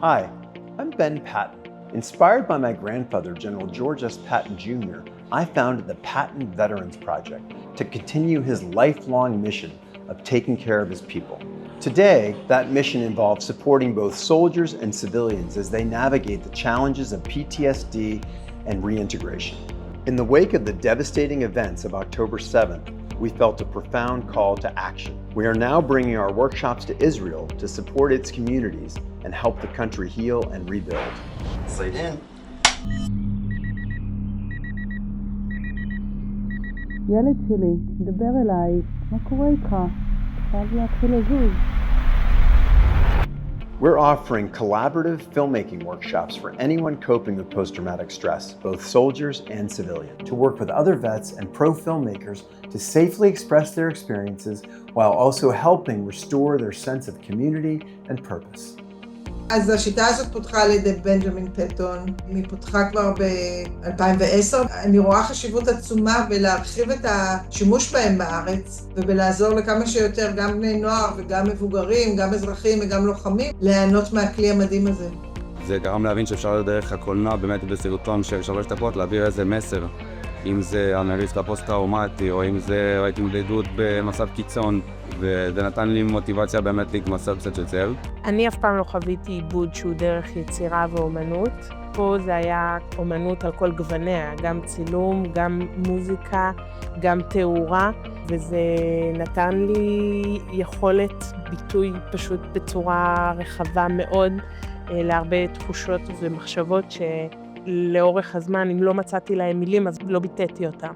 Hi, I'm Ben Patton. Inspired by my grandfather, General George S. Patton Jr., I founded the Patton Veterans Project to continue his lifelong mission of taking care of his people. Today, that mission involves supporting both soldiers and civilians as they navigate the challenges of PTSD and reintegration. In the wake of the devastating events of October 7th, we felt a profound call to action. We are now bringing our workshops to Israel to support its communities and help the country heal and rebuild. Slide in. ילד שלי, דבר אליי, מה קורה איתך? חייב להתחיל לזוז. We're offering collaborative filmmaking workshops for anyone coping with post-traumatic stress, both soldiers and civilians, to work with other vets and pro filmmakers to safely express their experiences while also helping restore their sense of community and purpose. אז השיטה הזאת פותחה על ידי בנג'מין פטון, היא פותחה כבר ב-2010. אני רואה חשיבות עצומה בלהרחיב את השימוש בהם בארץ, ובלעזור לכמה שיותר גם בני נוער וגם מבוגרים, גם אזרחים וגם לוחמים, ליהנות מהכלי המדהים הזה. זה גרם להבין שאפשר דרך הקולנוע באמת בסרטון של 3 דקות להעביר איזה מסר. אם זה אנליסט הפוסט-טראומטי, או אם זה התמודדות במצב קיצון, וזה נתן לי מוטיבציה באמת להתמסר קצת יותר. אני אף פעם לא חוויתי עיבוד שהוא דרך יצירה ואומנות. פה זה היה אומנות על כל גווניה, גם צילום, גם מוזיקה, גם תאורה, וזה נתן לי יכולת ביטוי פשוט בצורה רחבה מאוד, להרבה תחושות ומחשבות שלאורך הזמן, אם לא מצאתי להם מילים, אז לא ביטאתי אותם.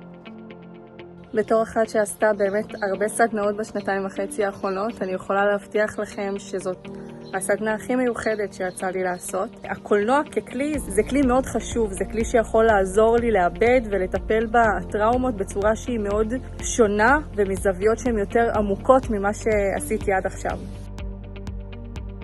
בתור אחת שעשתה באמת הרבה סדנאות בשנתיים וחצי האחרונות, אני יכולה להבטיח לכם שזאת הסדנה הכי מיוחדת שיצא לי לעשות. הקולנוע ככלי זה כלי מאוד חשוב, זה כלי שיכול לעזור לי לאבד ולטפל בטראומות בצורה שהיא מאוד שונה ומזוויות שהן יותר עמוקות ממה שעשיתי עד עכשיו.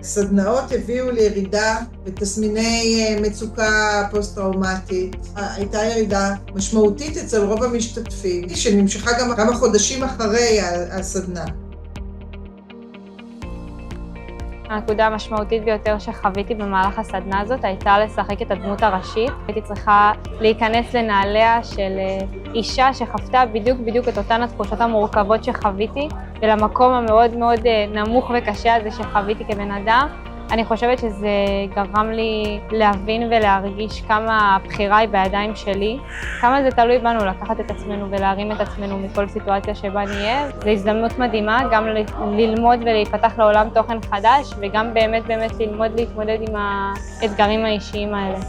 סדנאות הביאו לירידה בתסמיני מצוקה פוסט-טראומטית. הייתה ירידה משמעותית אצל רוב המשתתפים, שנמשכה גם כמה חודשים אחרי הסדנה. הנקודה המשמעותית ביותר שחוויתי במהלך הסדנה הזאת הייתה לשחק את הדמות הראשית. הייתי צריכה להיכנס לנעליה של אישה שחוותה בדיוק את אותן התחושות המורכבות שחוויתי, ולמקום המאוד מאוד נמוך וקשה הזה שחוויתי כבן אדם. אני חושבת שזה גרם לי להבין ולהרגיש כמה הבחירה היא בידיים שלי, כמה זה תלוי בנו לקחת את עצמנו ולהרים את עצמנו מכל סיטואציה שבה נהיה. זו הזדמנות מדהימה גם ללמוד ולהיפתח לעולם תוכן חדש, וגם באמת ללמוד להתמודד עם האתגרים האישיים האלה.